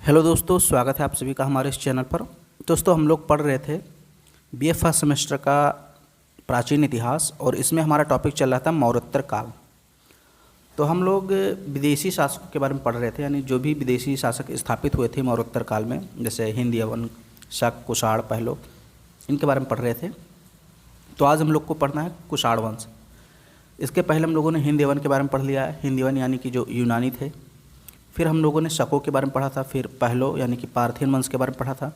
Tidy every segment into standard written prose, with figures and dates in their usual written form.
Hello दोस्तों, स्वागत है आप सभी का हमारे इस चैनल पर। दोस्तों, हम लोग पढ़ रहे थे बीए फर्स्ट सेमेस्टर का प्राचीन इतिहास और इसमें हमारा टॉपिक चल रहा था मौर्योत्तर काल। तो हम लोग विदेशी शासकों के बारे में पढ़ रहे थे, यानी जो भी विदेशी शासक स्थापित हुए थे मौर्योत्तर काल में, जैसे हिंद, यवन, शक, कुषाण, पहलो, इनके बारे में पढ़ रहे थे। तो आज हम लोग को पढ़ना है कुषाण वंश। इसके पहले हम लोगों ने हिंद यवन के बारे में पढ़ लिया है। हिंद यवन यानी कि जो यूनानी थे। फिर हम लोगों ने शकों के बारे में पढ़ा था। फिर पहलो यानी कि पार्थियन वंश के बारे में पढ़ा था।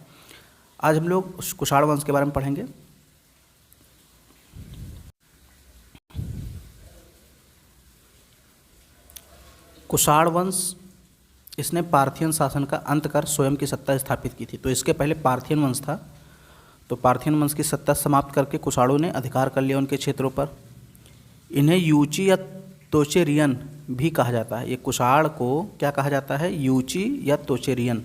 आज हम लोग कुषाण वंश के बारे में पढ़ेंगे। कुषाण वंश इसने पार्थियन शासन का अंत कर स्वयं की सत्ता स्थापित की थी। तो इसके पहले पार्थियन वंश था। तो पार्थियन वंश की सत्ता समाप्त करके कुषाणों ने अधिकार कर लिया उनके क्षेत्रों पर। इन्हें यूची या तोचेरियन भी कहा जाता है। ये कुषाण को क्या कहा जाता है? यूची या तोचेरियन।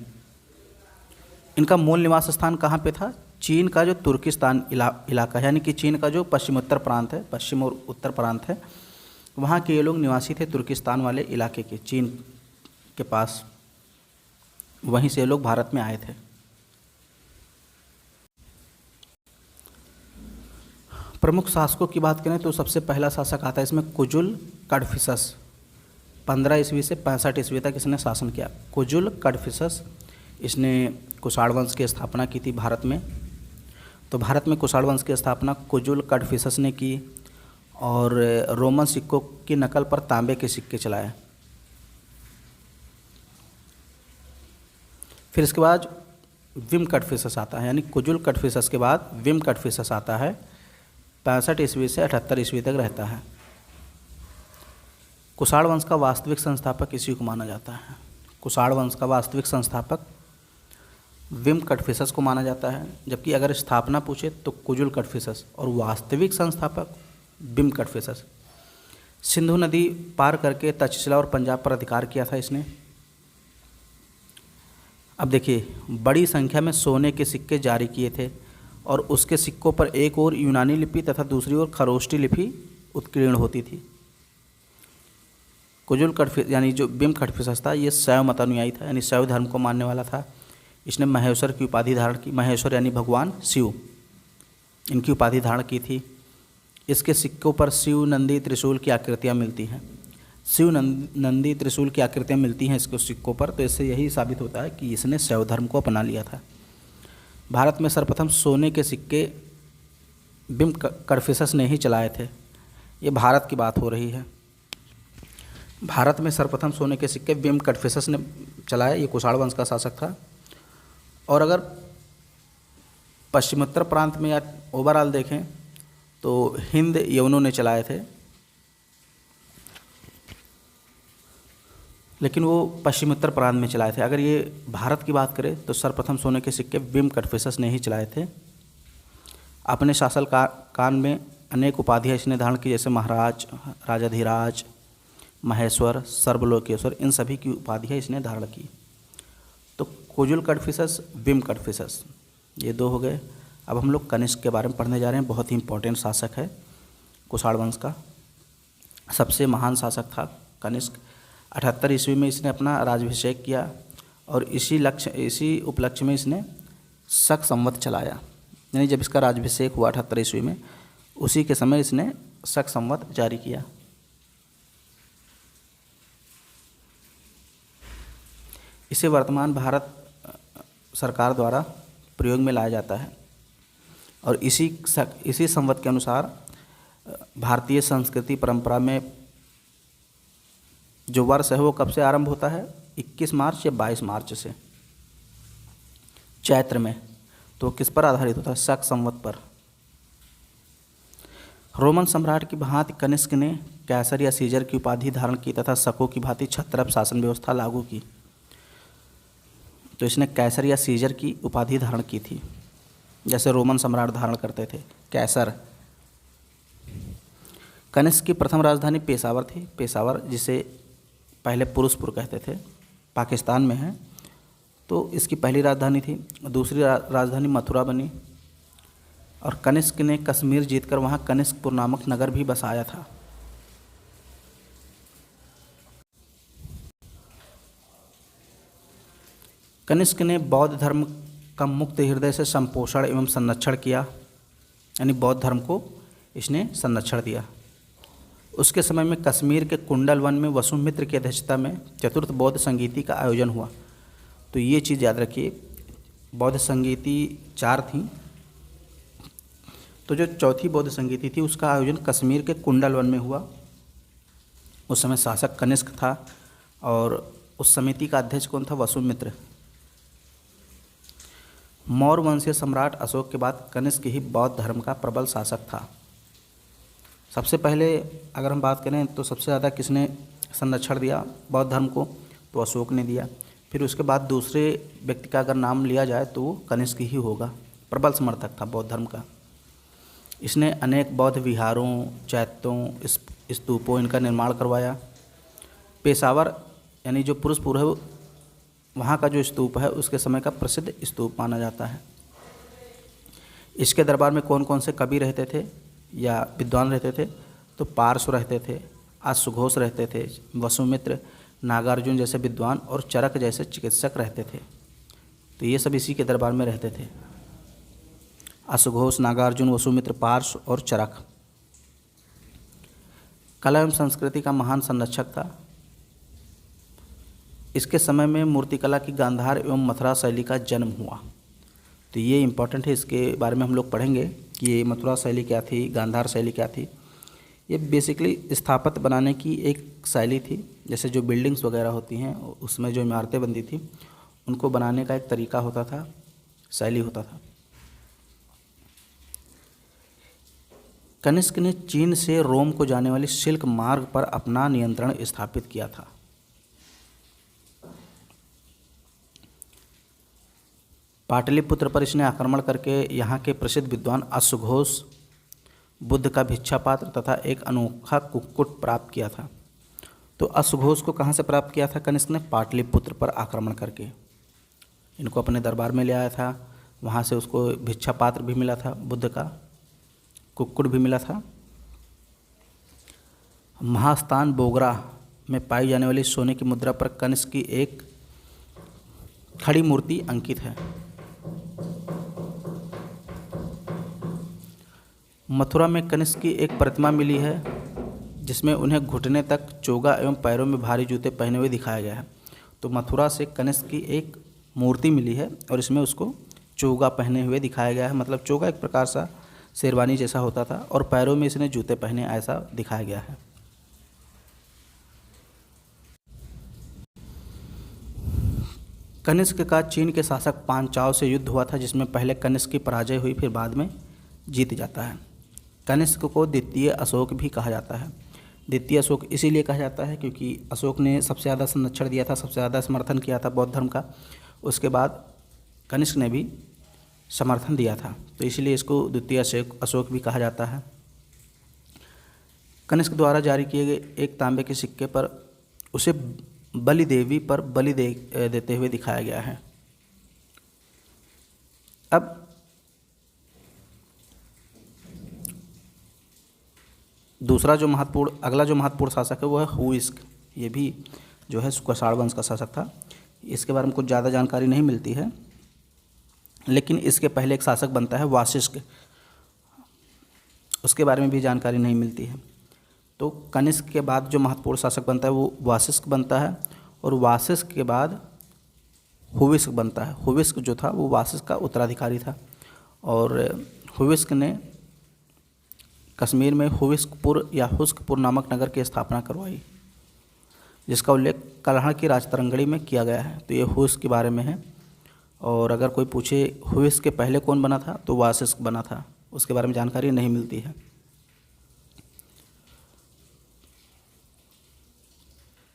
इनका मूल निवास स्थान कहाँ पे था? चीन का जो तुर्किस्तान इलाका है, यानी कि चीन का जो पश्चिमोत्तर प्रांत है, पश्चिम और उत्तर प्रांत है, वहाँ के ये लोग निवासी थे, तुर्किस्तान वाले इलाके के, चीन के पास। वहीं से ये लोग भारत में आए थे। प्रमुख शासकों की बात करें तो सबसे पहला शासक आता है इसमें कुजुल कडफिसस। 15 ईस्वी से 65 ईस्वी तक इसने शासन किया। कुजुल कडफिसस, इसने कुषाण वंश की स्थापना की थी भारत में। तो भारत में कुषाण वंश की स्थापना कुजुल कडफिसस ने की और रोमन सिक्कों की नकल पर तांबे के सिक्के चलाए। फिर इसके बाद विम कडफिसस आता है, यानी कुजुल कडफिसस के बाद विम कडफिसस आता है। 65 ईस्वी से 78 ईस्वी तक रहता है। कुषाण वंश का वास्तविक संस्थापक इसी को माना जाता है। कुषाण वंश का वास्तविक संस्थापक विम कडफिसस को माना जाता है, जबकि अगर स्थापना पूछे तो कुजुल कडफिसस, और वास्तविक संस्थापक विम कडफिसस। सिंधु नदी पार करके तक्षशिला और पंजाब पर अधिकार किया था इसने। अब देखिए, बड़ी संख्या में सोने के सिक्के जारी किए थे और उसके सिक्कों पर एक ओर यूनानी लिपि तथा दूसरी ओर खरोष्टी लिपि उत्कीर्ण होती थी। कुजुल कडफिसस यानी जो विम कडफिसस था, ये शैव मतानुयायी था, यानी शैव धर्म को मानने वाला था। इसने महेश्वर की उपाधि धारण की। महेश्वर यानी भगवान शिव, इनकी उपाधि धारण की थी। इसके सिक्कों पर शिव, नंदी, त्रिशूल की आकृतियाँ मिलती हैं। शिव, नंदी, त्रिशूल की आकृतियाँ मिलती हैं इसके सिक्कों पर। तो इससे यही साबित होता है कि इसने शैव धर्म को अपना लिया था। भारत में सर्वप्रथम सोने के सिक्के विम कडफिसस ने ही चलाए थे। ये भारत की बात हो रही है। भारत में सर्वप्रथम सोने के सिक्के विम कडफिसस ने चलाए। ये कुषाण वंश का शासक था। और अगर पश्चिमोत्तर प्रांत में या ओवरऑल देखें तो हिंद यवनों ने चलाए थे, लेकिन वो पश्चिमोत्तर प्रांत में चलाए थे। अगर ये भारत की बात करें तो सर्वप्रथम सोने के सिक्के विम कडफिसस ने ही चलाए थे। अपने शासन काल में अनेक उपाधियाँ इसने धारण की, जैसे महाराज, राजाधिराज, महेश्वर, सर्वलोकेश्वर, इन सभी की उपाधियाँ इसने धारण की। तो कुजुल कडफिसस, विम कडफिसस, ये दो हो गए। अब हम लोग कनिष्क के बारे में पढ़ने जा रहे हैं। बहुत ही इंपॉर्टेंट शासक है कुषाण वंश का। सबसे महान शासक था कनिष्क। 78 ईस्वी में इसने अपना राज्याभिषेक किया और इसी उपलक्ष्य में इसने शक संवत चलाया। यानी जब इसका राज्याभिषेक हुआ 78 ईस्वी में, उसी के समय इसने शक संवत जारी किया। इसे वर्तमान भारत सरकार द्वारा प्रयोग में लाया जाता है और इसी संवत के अनुसार भारतीय संस्कृति परंपरा में जो वर्ष है वो कब से आरंभ होता है? 21 मार्च या 22 मार्च से, चैत्र में। तो किस पर आधारित होता है? शक संवत पर। रोमन सम्राट की भांति कनिष्क ने कैसर या सीजर की उपाधि धारण की तथा शकों की भांति क्षत्रप शासन व्यवस्था लागू की। तो इसने कैसर या सीजर की उपाधि धारण की थी, जैसे रोमन सम्राट धारण करते थे, कैसर। कनिष्क की प्रथम राजधानी पेशावर थी। पेशावर, जिसे पहले पुरुषपुर कहते थे, पाकिस्तान में है। तो इसकी पहली राजधानी थी। दूसरी राजधानी मथुरा बनी और कनिष्क ने कश्मीर जीतकर वहाँ कनिष्कपुर नामक नगर भी बसाया था। कनिष्क ने बौद्ध धर्म का मुक्त हृदय से संपोषण एवं संरक्षण किया, यानी बौद्ध धर्म को इसने संरक्षण दिया। उसके समय में कश्मीर के कुंडल वन में वसुमित्र की अध्यक्षता में चतुर्थ बौद्ध संगीति का आयोजन हुआ। तो ये चीज़ याद रखिए, बौद्ध संगीति 4 थी, तो जो चौथी बौद्ध संगीति थी उसका आयोजन कश्मीर के कुंडल वन में हुआ। उस समय शासक कनिष्क था और उस समिति का अध्यक्ष कौन था? वसुमित्र। मौर्य वंशीय सम्राट अशोक के बाद कनिष्क ही बौद्ध धर्म का प्रबल शासक था। सबसे पहले अगर हम बात करें तो सबसे ज़्यादा किसने संरक्षण दिया बौद्ध धर्म को? तो अशोक ने दिया। फिर उसके बाद दूसरे व्यक्ति का अगर नाम लिया जाए तो वो कनिष्क ही होगा, प्रबल समर्थक था बौद्ध धर्म का। इसने अनेक बौद्ध विहारों, चैत्यों, स्तूपों इनका निर्माण करवाया। पेशावर यानी जो पुरुषपुर है वहाँ का जो स्तूप है उसके समय का प्रसिद्ध स्तूप माना जाता है। इसके दरबार में कौन कौन से कवि रहते थे या विद्वान रहते थे? तो पार्श्व रहते थे, अश्वघोष रहते थे, वसुमित्र, नागार्जुन जैसे विद्वान और चरक जैसे चिकित्सक रहते थे। तो ये सब इसी के दरबार में रहते थे, अश्वघोष, नागार्जुन, वसुमित्र, पार्श्व और चरक। कला एवं संस्कृति का महान संरक्षक था। इसके समय में मूर्तिकला की गांधार एवं मथुरा शैली का जन्म हुआ। तो ये इम्पॉर्टेंट है, इसके बारे में हम लोग पढ़ेंगे कि ये मथुरा शैली क्या थी, गांधार शैली क्या थी। ये बेसिकली स्थापत्य बनाने की एक शैली थी। जैसे जो बिल्डिंग्स वगैरह होती हैं उसमें जो इमारतें बनती थी उनको बनाने का एक तरीका होता था, शैली होता था। कनिष्क ने चीन से रोम को जाने वाली सिल्क मार्ग पर अपना नियंत्रण स्थापित किया था। पाटलिपुत्र पर इसने आक्रमण करके यहाँ के प्रसिद्ध विद्वान अश्वघोष, बुद्ध का भिक्षा पात्र तथा एक अनोखा कुक्कुट प्राप्त किया था। तो अश्वघोष को कहाँ से प्राप्त किया था कनिष्क ने? पाटलिपुत्र पर आक्रमण करके इनको अपने दरबार में ले आया था। वहाँ से उसको भिक्षा पात्र भी मिला था, बुद्ध का कुक्कुट भी मिला था। महास्थान बोगरा में पाई जाने वाली सोने की मुद्रा पर कनिष्क की एक खड़ी मूर्ति अंकित है। मथुरा में कनिष्क की एक प्रतिमा मिली है जिसमें उन्हें घुटने तक चोगा एवं पैरों में भारी जूते पहने हुए दिखाया गया है। तो मथुरा से कनिष्क की एक मूर्ति मिली है और इसमें उसको चोगा पहने हुए दिखाया गया है। मतलब चोगा एक प्रकार सा शेरवानी जैसा होता था और पैरों में इसने जूते पहने ऐसा दिखाया गया है। कनिष्क का चीन के शासक पांचाल से युद्ध हुआ था जिसमें पहले कनिष्क की पराजय हुई, फिर बाद में जीत जाता है। कनिष्क को द्वितीय अशोक भी कहा जाता है। द्वितीय अशोक इसीलिए कहा जाता है क्योंकि अशोक ने सबसे ज़्यादा संरक्षण दिया था, सबसे ज़्यादा समर्थन किया था बौद्ध धर्म का। उसके बाद कनिष्क ने भी समर्थन दिया था, तो इसलिए इसको द्वितीय अशोक भी कहा जाता है। कनिष्क द्वारा जारी किए गए एक तांबे के सिक्के पर उसे बलि देवी पर बलि देते हुए दिखाया गया है। अब अगला जो महत्वपूर्ण शासक है वो है हुइस्क। ये भी जो है कुषाण वंश का शासक था। इसके बारे में कुछ ज़्यादा जानकारी नहीं मिलती है, लेकिन इसके पहले एक शासक बनता है वाशिष्क, उसके बारे में भी जानकारी नहीं मिलती है। तो कनिष्क के बाद जो महत्वपूर्ण शासक बनता है वो वाशिष्क बनता है और वाशिष्क के बाद हुविस्क बनता है। हुविस्क जो था वो वाशिष्क का उत्तराधिकारी था और हुविस्क ने कश्मीर में हुविस्कपुर या हुस्कपुर नामक नगर की स्थापना करवाई, जिसका उल्लेख कल्हड़ की राजतरंगड़ी में किया गया है। तो ये हुविस्क के बारे में है। और अगर कोई पूछे हुविस्क के पहले कौन बना था तो वाशिष्क बना था, उसके बारे में जानकारी नहीं मिलती है।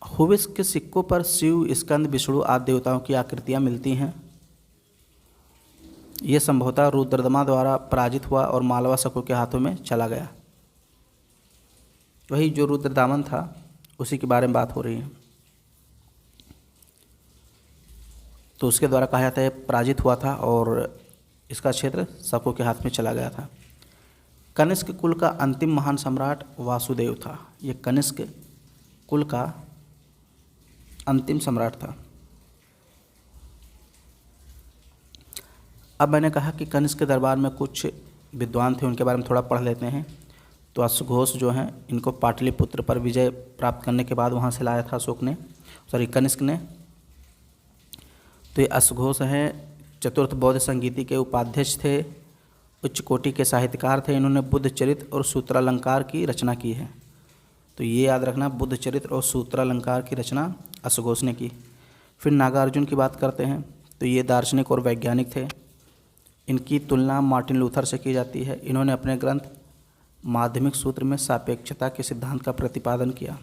हुविस्क के सिक्कों पर शिव, स्कंद, विष्णु आदि देवताओं की आकृतियाँ मिलती हैं। ये संभवतः रुद्रदमा द्वारा पराजित हुआ और मालवा शकों के हाथों में चला गया। वही जो रुद्रदामन था उसी के बारे में बात हो रही है। तो उसके द्वारा कहा जाता है पराजित हुआ था और इसका क्षेत्र शकों के हाथ में चला गया था। कनिष्क कुल का अंतिम महान सम्राट वासुदेव था। ये कनिष्क कुल का अंतिम सम्राट था। अब मैंने कहा कि कनिष्क के दरबार में कुछ विद्वान थे, उनके बारे में थोड़ा पढ़ लेते हैं। तो अश्वघोष जो हैं, इनको पाटलिपुत्र पर विजय प्राप्त करने के बाद वहाँ से लाया था कनिष्क ने। तो ये अश्वघोष हैं, चतुर्थ बौद्ध संगीति के उपाध्यक्ष थे, उच्च कोटि के साहित्यकार थे। इन्होंने बुद्ध चरित्र और सूत्रालंकार की रचना की है। तो ये याद रखना, बुद्ध चरित्र और सूत्रालंकार की रचना अश्वघोष ने की। फिर नागार्जुन की बात करते हैं। तो ये दार्शनिक और वैज्ञानिक थे। इनकी तुलना मार्टिन लूथर से की जाती है। इन्होंने अपने ग्रंथ माध्यमिक सूत्र में सापेक्षता के सिद्धांत का प्रतिपादन किया।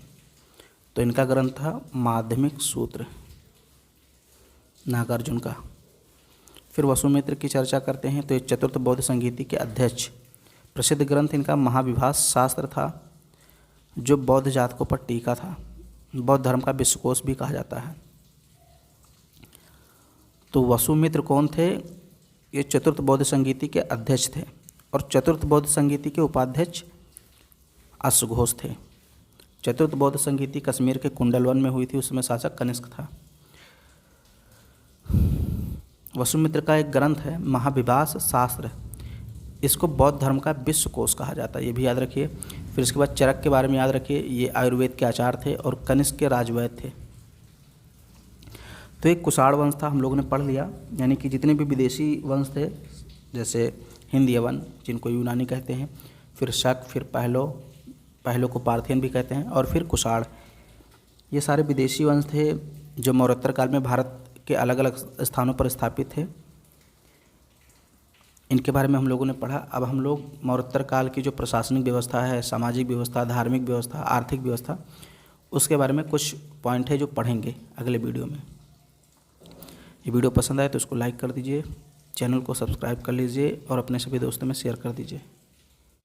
तो इनका ग्रंथ था माध्यमिक सूत्र, नागार्जुन का। फिर वसुमित्र की चर्चा करते हैं। तो ये चतुर्थ बौद्ध संगीति के अध्यक्ष। प्रसिद्ध ग्रंथ इनका महाविभास शास्त्र था, जो बौद्ध जातकों पर टीका था। बौद्ध धर्म का विश्वकोश भी कहा जाता है। तो वसुमित्र कौन थे? ये चतुर्थ बौद्ध संगीति के अध्यक्ष थे और चतुर्थ बौद्ध संगीति के उपाध्यक्ष अश्वघोष थे। चतुर्थ बौद्ध संगीति कश्मीर के कुंडलवन में हुई थी, उसमें शासक कनिष्क था। वसुमित्र का एक ग्रंथ है महाविभास शास्त्र, इसको बौद्ध धर्म का विश्वकोश कहा जाता है, ये भी याद रखिए। फिर इसके बाद चरक के बारे में याद रखिए, ये आयुर्वेद के आचार्य थे और कनिष्क के राजवैद्य थे। तो एक कुषाण वंश था, हम लोगों ने पढ़ लिया, यानी कि जितने भी विदेशी वंश थे, जैसे हिंद यवन जिनको यूनानी कहते हैं, फिर शक, फिर पहलो को पार्थियन भी कहते हैं, और फिर कुषाण, ये सारे विदेशी वंश थे जो मौर्योत्तर काल में भारत के अलग अलग स्थानों पर स्थापित थे। इनके बारे में हम लोगों ने पढ़ा। अब हम लोग मौर्योत्तर काल की जो प्रशासनिक व्यवस्था है, सामाजिक व्यवस्था, धार्मिक व्यवस्था, आर्थिक व्यवस्था, उसके बारे में कुछ पॉइंट है जो पढ़ेंगे अगले वीडियो में। ये वीडियो पसंद आए तो इसको लाइक कर दीजिए, चैनल को सब्सक्राइब कर लीजिए और अपने सभी दोस्तों में शेयर कर दीजिए।